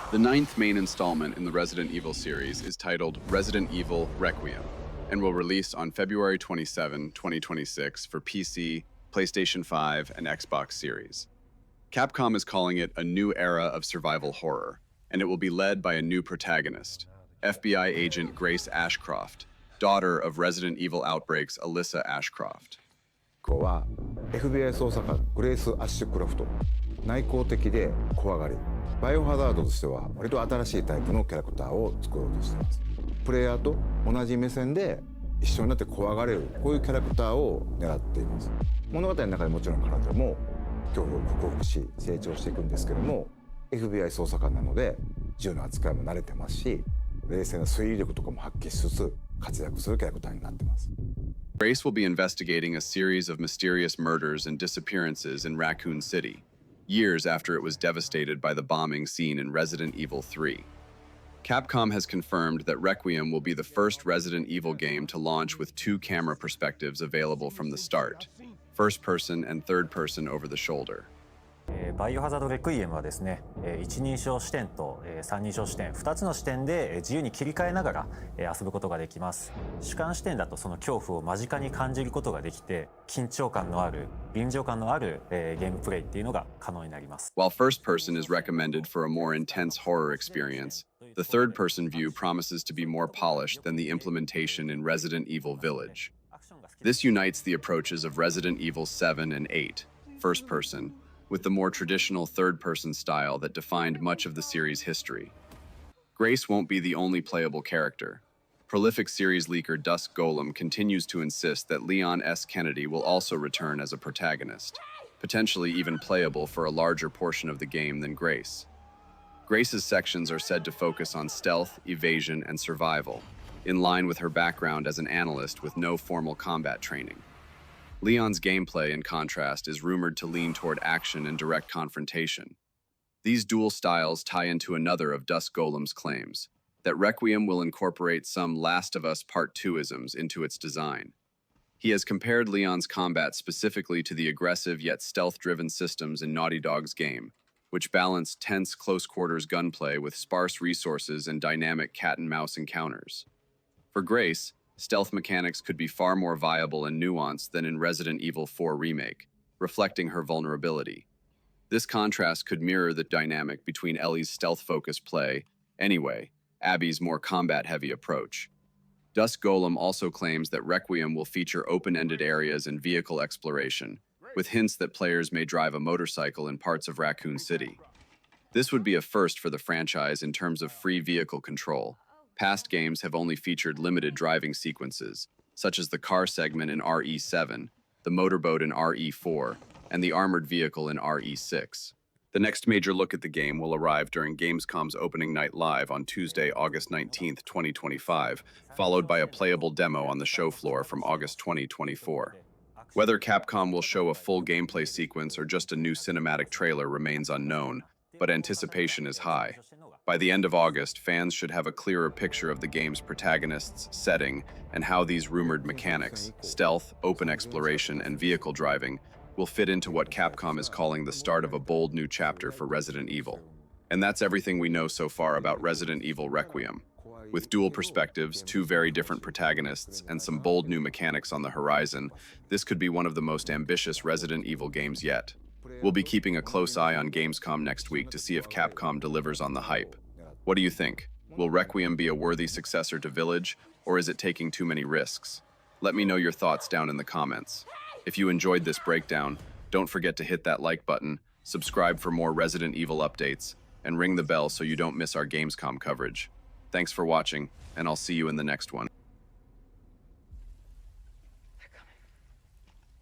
The ninth main installment in the Resident Evil series is titled Resident Evil Requiem and will release on February 27, 2026 for PC, PlayStation 5, and Xbox Series. Capcom is calling it a new era of survival horror, and it will be led by a new protagonist, FBI agent Grace Ashcroft, daughter of Resident Evil Outbreak's Alyssa Ashcroft. は FBI 捜査官グレース・アッシュクロフト内向的で怖がりバイオハザードとしては割と新しいタイプのキャラクターを作ろうとしていますプレイヤーと同じ目線で一緒になって怖がれるこういうキャラクターを狙っています物語の中でもちろん彼女も恐怖を克服し成長していくんですけども FBI 捜査官なので銃の扱いも慣れてますし冷静な推理力とかも発揮しつつ活躍するキャラクターになってます Grace will be investigating a series of mysterious murders and disappearances in Raccon City, years after it was devastated by the bombing seen in Resident Evil 3. Capcom has confirmed that Requiem will be the first Resident Evil game to launch with two camera perspectives available from the start, first person and third person over the shoulder. バイオハザードレクイエムはですね、一人称視点と三人称視点2つの視点で自由に切り替えながら遊ぶことができます。主観視点だとその恐怖を間近に感じることができて、緊張感のある、臨場感のあるゲームプレイっていうのが可能になります。While first person is recommended for a more intense horror experience, the third person view promises to be more polished than the implementation in Resident Evil Village. This unites the approaches of Resident Evil 7 and 8, first person, with the more traditional third-person style that defined much of the series' history. Grace won't be the only playable character. Prolific series leaker Dusk Golem continues to insist that Leon S. Kennedy will also return as a protagonist, potentially even playable for a larger portion of the game than Grace. Grace's sections are said to focus on stealth, evasion, and survival, in line with her background as an analyst with no formal combat training. Leon's gameplay, in contrast, is rumored to lean toward action and direct confrontation. These dual styles tie into another of Dusk Golem's claims, that Requiem will incorporate some Last of Us Part 2-isms into its design. He has compared Leon's combat specifically to the aggressive yet stealth-driven systems in Naughty Dog's game, which balance tense close-quarters gunplay with sparse resources and dynamic cat-and-mouse encounters. For Grace, stealth mechanics could be far more viable and nuanced than in Resident Evil 4 Remake, reflecting her vulnerability. This contrast could mirror the dynamic between Ellie's stealth-focused play, anyway, Abby's more combat-heavy approach. Dusk Golem also claims that Requiem will feature open-ended areas and vehicle exploration, with hints that players may drive a motorcycle in parts of Raccon City. This would be a first for the franchise in terms of free vehicle control. Past games have only featured limited driving sequences, such as the car segment in RE7, the motorboat in RE4, and the armored vehicle in RE6. The next major look at the game will arrive during Gamescom's opening night live on Tuesday, August 19, 2025, followed by a playable demo on the show floor from August 2024. Whether Capcom will show a full gameplay sequence or just a new cinematic trailer remains unknown, but anticipation is high. By the end of August, fans should have a clearer picture of the game's protagonists, setting, and how these rumored mechanics, stealth, open exploration, and vehicle driving, will fit into what Capcom is calling the start of a bold new chapter for Resident Evil. And that's everything we know so far about Resident Evil Requiem. With dual perspectives, two very different protagonists, and some bold new mechanics on the horizon, this could be one of the most ambitious Resident Evil games yet. We'll be keeping a close eye on Gamescom next week to see if Capcom delivers on the hype. What do you think? Will Requiem be a worthy successor to Village, or is it taking too many risks? Let me know your thoughts down in the comments. If you enjoyed this breakdown, don't forget to hit that like button, subscribe for more Resident Evil updates, and ring the bell so you don't miss our Gamescom coverage. Thanks for watching, and I'll see you in the next one.